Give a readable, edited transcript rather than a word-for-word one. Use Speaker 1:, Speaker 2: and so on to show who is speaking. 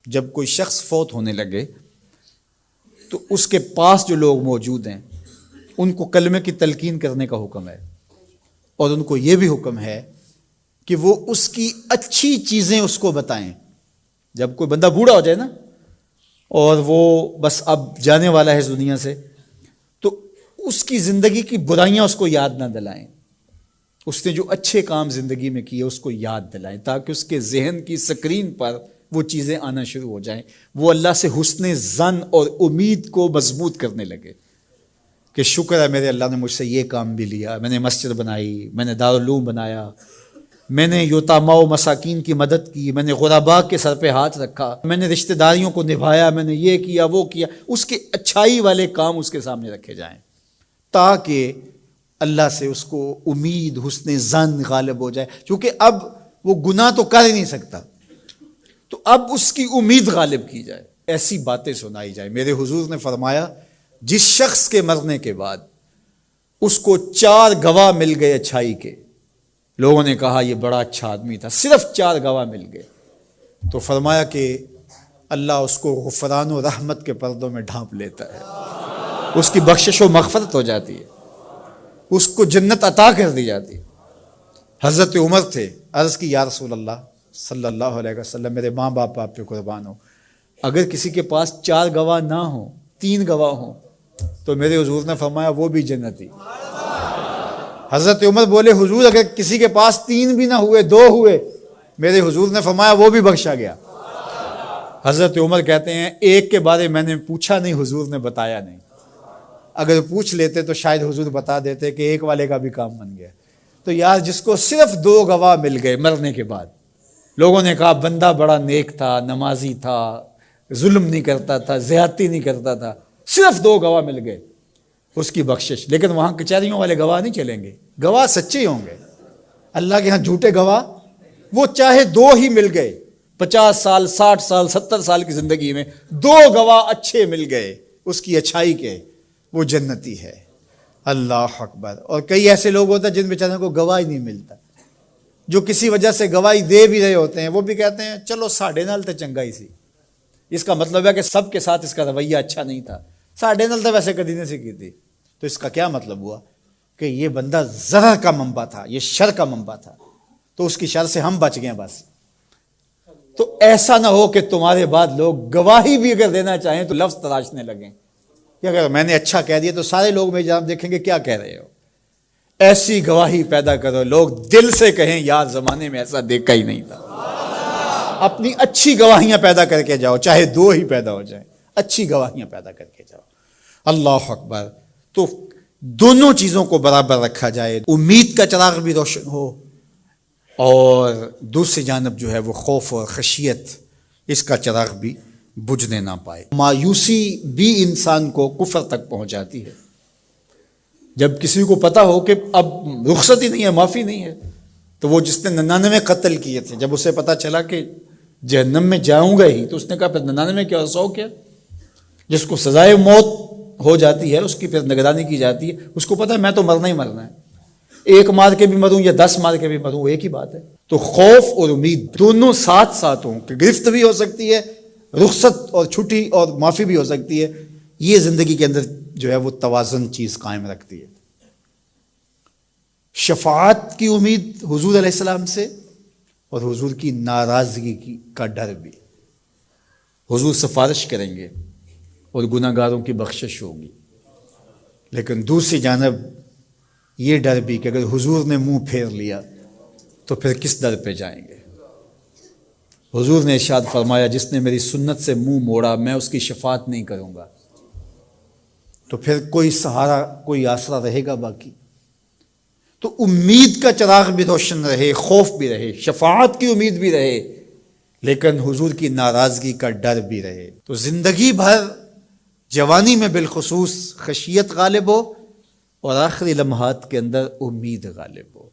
Speaker 1: جب کوئی شخص فوت ہونے لگے تو اس کے پاس جو لوگ موجود ہیں ان کو کلمے کی تلقین کرنے کا حکم ہے، اور ان کو یہ بھی حکم ہے کہ وہ اس کی اچھی چیزیں اس کو بتائیں۔ جب کوئی بندہ بوڑھا ہو جائے نا اور وہ بس اب جانے والا ہے اس دنیا سے، تو اس کی زندگی کی برائیاں اس کو یاد نہ دلائیں، اس نے جو اچھے کام زندگی میں کیے اس کو یاد دلائیں، تاکہ اس کے ذہن کی سکرین پر وہ چیزیں آنا شروع ہو جائیں، وہ اللہ سے حسن ظن اور امید کو مضبوط کرنے لگے کہ شکر ہے میرے اللہ نے مجھ سے یہ کام بھی لیا، میں نے مسجد بنائی، میں نے دارالعلوم بنایا، میں نے یتامیٰ و مساکین کی مدد کی، میں نے غرباء کے سر پہ ہاتھ رکھا، میں نے رشتہ داریوں کو نبھایا، میں نے یہ کیا وہ کیا۔ اس کے اچھائی والے کام اس کے سامنے رکھے جائیں تاکہ اللہ سے اس کو امید حسن ظن غالب ہو جائے، کیونکہ اب وہ گناہ تو کر ہی نہیں سکتا، تو اب اس کی امید غالب کی جائے، ایسی باتیں سنائی جائیں۔ میرے حضور نے فرمایا جس شخص کے مرنے کے بعد اس کو 4 گواہ مل گئے اچھائی کے، لوگوں نے کہا یہ بڑا اچھا آدمی تھا، صرف 4 گواہ مل گئے، تو فرمایا کہ اللہ اس کو غفران و رحمت کے پردوں میں ڈھانپ لیتا ہے، اس کی بخشش و مغفرت ہو جاتی ہے، اس کو جنت عطا کر دی جاتی ہے۔ حضرت عمر تھے، عرض کی یا رسول اللہ صلی اللہ علیہ وسلم، میرے ماں باپ آپ پہ قربان ہو، اگر کسی کے پاس 4 گواہ نہ ہوں، 3 گواہ ہوں، تو میرے حضور نے فرمایا وہ بھی جنتی۔ حضرت عمر بولے حضور اگر کسی کے پاس 3 بھی نہ ہوئے، 2 ہوئے، میرے حضور نے فرمایا وہ بھی بخشا گیا۔ حضرت عمر کہتے ہیں ایک کے بارے میں نے پوچھا نہیں، حضور نے بتایا نہیں، اگر پوچھ لیتے تو شاید حضور بتا دیتے کہ ایک والے کا بھی کام بن گیا۔ تو یار جس کو صرف 2 گواہ مل گئے مرنے کے بعد، لوگوں نے کہا بندہ بڑا نیک تھا، نمازی تھا، ظلم نہیں کرتا تھا، زیادتی نہیں کرتا تھا، صرف 2 گواہ مل گئے، اس کی بخشش۔ لیکن وہاں کچہریوں والے گواہ نہیں چلیں گے، گواہ سچے ہوں گے، اللہ کے ہاں جھوٹے گواہ، وہ چاہے 2 ہی مل گئے، 50 سال 60 سال 70 سال کی زندگی میں 2 گواہ اچھے مل گئے اس کی اچھائی کے، وہ جنتی ہے۔ اللہ اکبر۔ اور کئی ایسے لوگ ہوتے ہیں جن بیچاروں کو گواہ ہی نہیں ملتا، جو کسی وجہ سے گواہی دے بھی رہے ہوتے ہیں، وہ بھی کہتے ہیں چلو ساڑھے نال تے چنگا ہی سی۔ اس کا مطلب ہے کہ سب کے ساتھ اس کا رویہ اچھا نہیں تھا، ساڑھے نال تو ویسے کدی نہیں سی کی تھی۔ تو اس کا کیا مطلب ہوا کہ یہ بندہ ضرر کا منبع تھا، یہ شر کا منبع تھا، تو اس کی شر سے ہم بچ گئے بس۔ تو ایسا نہ ہو کہ تمہارے بعد لوگ گواہی بھی اگر دینا چاہیں تو لفظ تراشنے لگیں کہ اگر میں نے اچھا کہہ دیا تو سارے لوگ میری جانب دیکھیں گے کیا کہہ رہے ہو۔ ایسی گواہی پیدا کرو لوگ دل سے کہیں یار زمانے میں ایسا دیکھا ہی نہیں تھا۔ اپنی اچھی گواہیاں پیدا کر کے جاؤ، چاہے 2 ہی پیدا ہو جائیں، اچھی گواہیاں پیدا کر کے جاؤ۔ اللہ اکبر۔ تو دونوں چیزوں کو برابر رکھا جائے، امید کا چراغ بھی روشن ہو اور دوسری جانب جو ہے وہ خوف اور خشیت، اس کا چراغ بھی بجھنے نہ پائے۔ مایوسی بھی انسان کو کفر تک پہنچاتی ہے۔ جب کسی کو پتا ہو کہ اب رخصت ہی نہیں ہے، معافی نہیں ہے، تو وہ جس نے 99 قتل کیے تھے، جب اسے پتا چلا کہ جہنم میں جاؤں گا ہی، تو اس نے کہا پھر 99 کیا 100 کیا؟ جس کو سزائے موت ہو جاتی ہے اس کی پھر نگرانی کی جاتی ہے، اس کو پتا ہے میں تو مرنا ہی مرنا ہے، 1 مار کے بھی مروں یا 10 مار کے بھی مروں ایک ہی بات ہے۔ تو خوف اور امید دونوں ساتھ ساتھ ہوں کہ گرفت بھی ہو سکتی ہے، رخصت اور چھٹی اور معافی بھی ہو سکتی ہے، یہ زندگی کے اندر جو ہے وہ توازن چیز قائم رکھتی ہے۔ شفاعت کی امید حضور علیہ السلام سے، اور حضور کی ناراضگی کا ڈر بھی۔ حضور سفارش کریں گے اور گناہ گاروں کی بخشش ہوگی، لیکن دوسری جانب یہ ڈر بھی کہ اگر حضور نے منہ پھیر لیا تو پھر کس در پہ جائیں گے۔ حضور نے ارشاد فرمایا جس نے میری سنت سے منہ موڑا میں اس کی شفاعت نہیں کروں گا، تو پھر کوئی سہارا کوئی آسرا رہے گا باقی؟ تو امید کا چراغ بھی روشن رہے، خوف بھی رہے، شفاعت کی امید بھی رہے، لیکن حضور کی ناراضگی کا ڈر بھی رہے۔ تو زندگی بھر جوانی میں بالخصوص خشیت غالب ہو اور آخری لمحات کے اندر امید غالب ہو۔